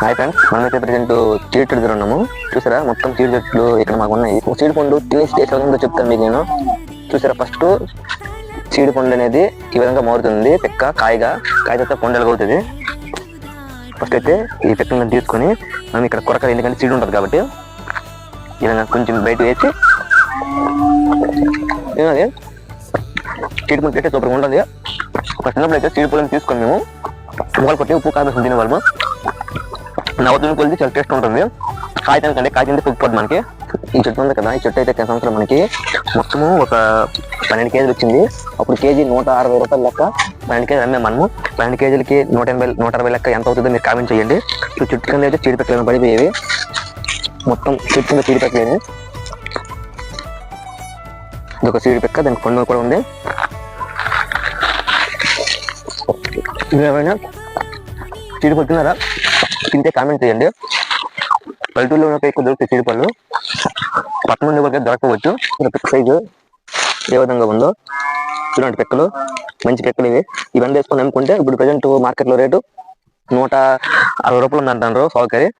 Hi friends, మనమైతే present చీడి చెట్టు ఉన్నాము. చూసారా, మొత్తం చీడి చెట్లు ఇక్కడ మాకు ఉన్నాయి. చీడి పండు టేస్ట్ ఎలా ఉందో చెప్తాను మీకు నేను. చూసారా, ఫస్ట్ చీడి పండు అనేది ఈ విధంగా మారుతుంది. పెక్క కాయ తర్వాత పండుగ అవుతుంది. ఫస్ట్ అయితే ఈ పెక్కలను తీసుకొని మనం ఇక్కడ కొరకలు, ఎందుకంటే చీడి ఉంటుంది కాబట్టి ఈ విధంగా కొంచెం బయట వేసి అది చీడి పండు అయితే సూపర్గా ఉంటుంది. ఫస్ట్ చిన్నప్పుడు అయితే చీడి పండుని తీసుకొని మేము మొగలు కొట్టి ఉప్పు కాయ వేసుకుని తినేవాళ్ళము. నవ్వుతున్న కొలిది చాలా టేస్ట్ ఉంటుంది. కాగితానికంటే కాగితం పుట్టుపడుతుంది మనకి. ఈ చెట్టు ఉంది కదా, ఈ చెట్టు అయితే సంవత్సరం మనకి మొత్తము ఒక 12 కేజీలు వచ్చింది. అప్పుడు కేజీ 160 రూపాయలు లెక్క 12 కేజీలు అమ్మే మనము. 12 కేజీలకి 180 లెక్క ఎంత అవుతుందో మీరు కామెంట్ చేయండి. చెట్టు కింద అయితే చీడిపెట్టలేని పడిపోయేవి. మొత్తం చెట్టు కింద చీడిపెట్టలేని ఇదొక చీడిపెక్క, దానికి పండుగ కూడా ఉంది. ఏమైనా చీడి పడుతున్నారా, తింటే కామెంట్ చేయండి. పల్లెటూరులో ఉన్న ఎక్కువ దొరుకుతాయి చీడి పళ్ళు, పక్కన నుండి కూడా దొరకవచ్చు. పెక్క సైజు ఏ విధంగా ఉందో ఇలాంటి పెక్కలు, మంచి పెక్కలు ఇవి. ఇవన్నీ వేసుకొని అమ్ముకుంటే ఇప్పుడు ప్రజెంట్ మార్కెట్లో రేటు 160 రూపాయలు ఉంది అంటారు సౌకర్యం.